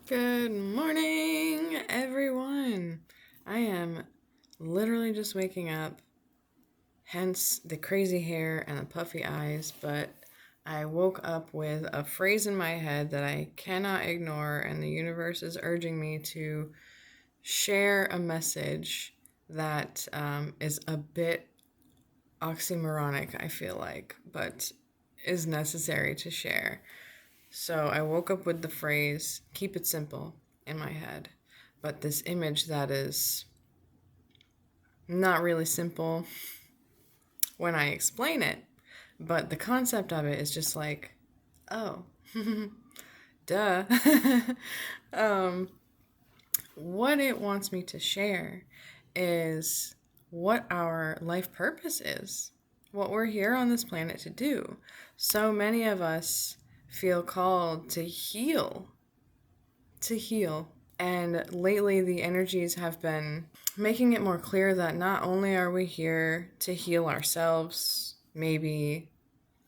Good morning, everyone. I am literally just waking up, hence the crazy hair and the puffy eyes, but I woke up with a phrase in my head that I cannot ignore, and the universe is urging me to share a message that is a bit oxymoronic, I feel like, but is necessary to share. So I woke up with the phrase, keep it simple, in my head. But this image that is not really simple when I explain it, but the concept of it is just like, oh, duh. um, what it wants me to share is what our life purpose is, what we're here on this planet to do. So many of us feel called to heal. And lately, the energies have been making it more clear that not only are we here to heal ourselves, maybe,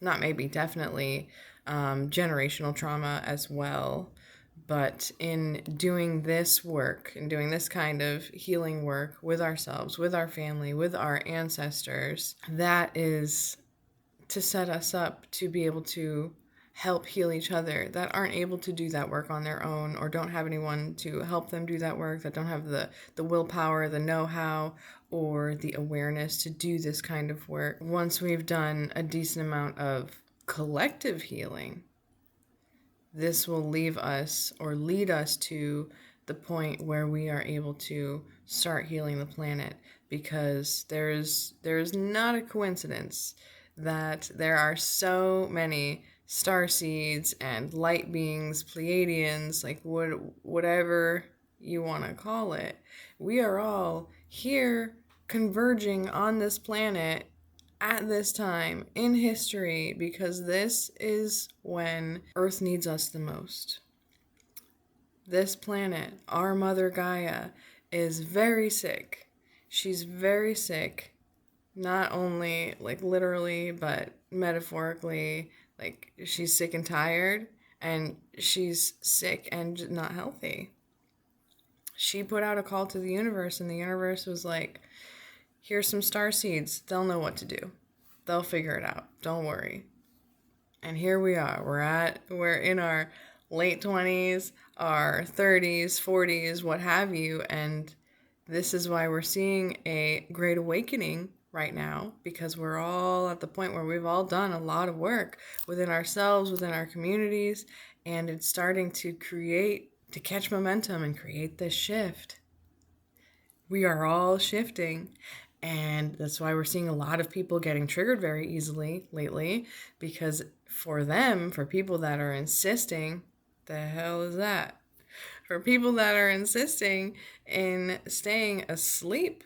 not maybe, definitely, generational trauma as well, but in doing this work and doing this kind of healing work with ourselves, with our family, with our ancestors, that is to set us up to be able to help heal each other that aren't able to do that work on their own or don't have anyone to help them do that work, that don't have the willpower, the know-how, or the awareness to do this kind of work. Once we've done a decent amount of collective healing, this will leave us or lead us to the point where we are able to start healing the planet, because there's not a coincidence that there are so many star seeds and light beings, Pleiadians, like whatever you want to call it. We are all here converging on this planet at this time in history, because this is when Earth needs us the most. This planet, our mother Gaia, is very sick. She's very sick, not only like literally, but metaphorically. Like, she's sick and tired, and she's sick and not healthy. She put out a call to the universe, and the universe was like, here's some star seeds. They'll know what to do. They'll figure it out. Don't worry. And here we are. We're in our late 20s, our 30s, 40s, what have you, and this is why we're seeing a great awakening right now, because we're all at the point where we've all done a lot of work within ourselves, within our communities, and it's starting to catch momentum and create this shift. We are all shifting, and that's why we're seeing a lot of people getting triggered very easily lately, because for people that are insisting, the hell is that? For people that are insisting in staying asleep,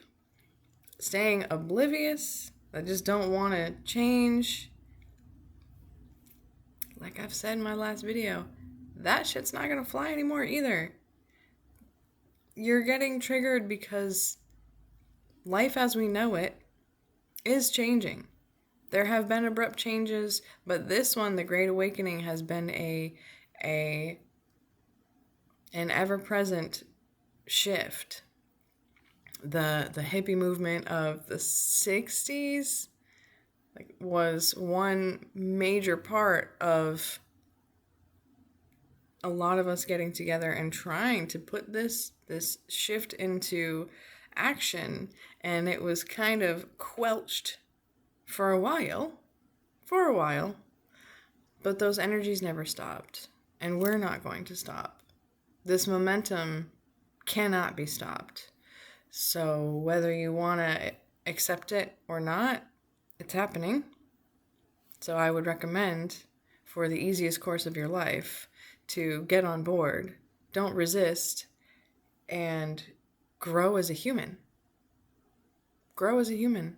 staying oblivious, that just don't want to change, like I've said in my last video, that shit's not going to fly anymore either. You're getting triggered because life as we know it is changing. There have been abrupt changes, but this one, the Great Awakening, has been an ever-present shift. The hippie movement of the 60s was one major part of a lot of us getting together and trying to put this shift into action, and it was kind of quelched for a while, but those energies never stopped, and we're not going to stop. This momentum cannot be stopped. So whether you want to accept it or not, it's happening. So I would recommend, for the easiest course of your life, to get on board, don't resist, and grow as a human. Grow as a human.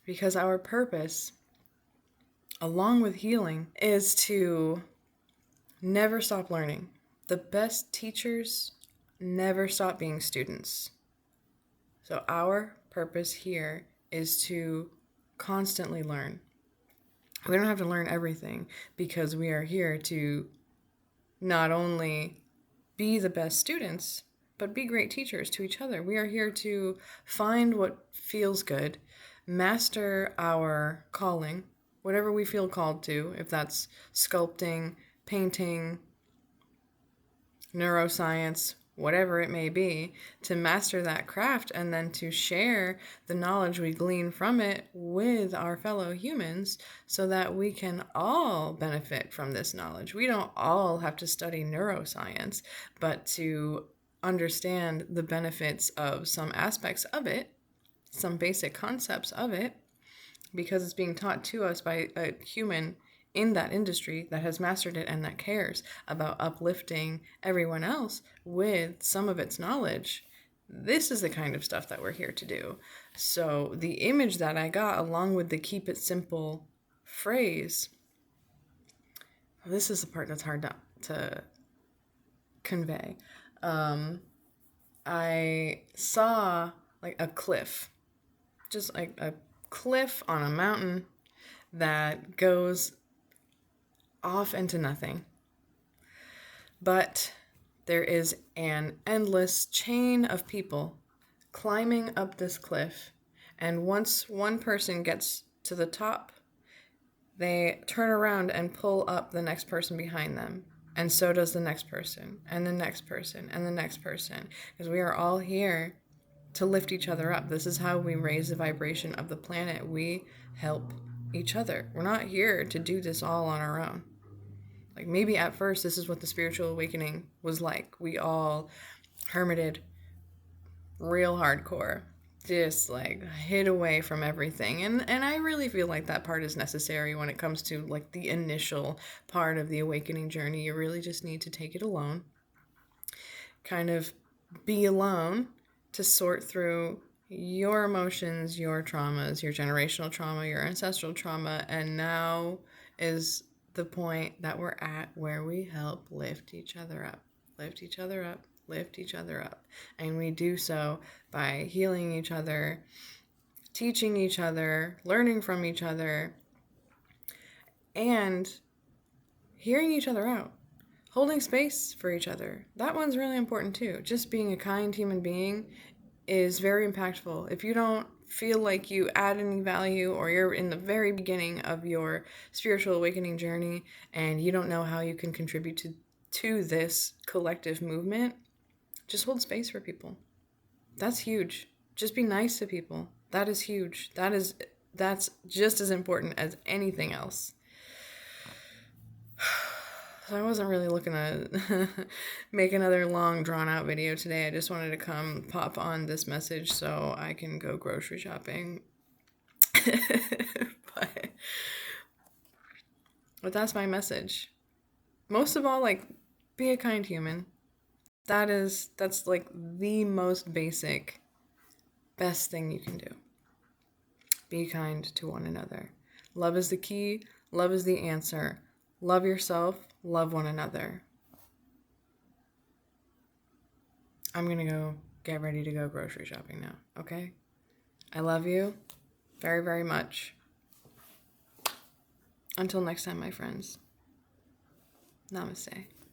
Because our purpose, along with healing, is to never stop learning. The best teachers never stop being students. So our purpose here is to constantly learn. We don't have to learn everything, because we are here to not only be the best students, but be great teachers to each other. We are here to find what feels good, master our calling, whatever we feel called to, if that's sculpting, painting, neuroscience, whatever it may be, to master that craft and then to share the knowledge we glean from it with our fellow humans so that we can all benefit from this knowledge. We don't all have to study neuroscience, but to understand the benefits of some aspects of it, some basic concepts of it, because it's being taught to us by a human in that industry that has mastered it and that cares about uplifting everyone else with some of its knowledge. This is the kind of stuff that we're here to do. So the image that I got along with the keep it simple phrase, this is the part that's hard to convey. I saw like a cliff, just like a cliff on a mountain that goes off into nothing. But there is an endless chain of people climbing up this cliff. And once one person gets to the top, they turn around and pull up the next person behind them. And so does the next person, and the next person, and the next person. Because we are all here to lift each other up. This is how we raise the vibration of the planet. We help each other. We're not here to do this all on our own. Like maybe at first this is what the spiritual awakening was like. We all hermited real hardcore, just like hid away from everything. And I really feel like that part is necessary when it comes to like the initial part of the awakening journey. You really just need to take it alone, kind of be alone to sort through your emotions, your traumas, your generational trauma, your ancestral trauma, and now is the point that we're at where we help lift each other up, lift each other up, lift each other up. And we do so by healing each other, teaching each other, learning from each other, and hearing each other out, holding space for each other. That one's really important too. Just being a kind human being is very impactful. If you don't feel like you add any value, or you're in the very beginning of your spiritual awakening journey and you don't know how you can contribute to this collective movement, just hold space for people. That's huge. Just be nice to people. That is huge. That's just as important as anything else. So I wasn't really looking to make another long, drawn-out video today. I just wanted to come pop on this message so I can go grocery shopping. but that's my message. Most of all, like, be a kind human. That's like the most basic, best thing you can do. Be kind to one another. Love is the key. Love is the answer. Love yourself. Love one another. I'm going to go get ready to go grocery shopping now, okay? I love you very, very much. Until next time, my friends. Namaste.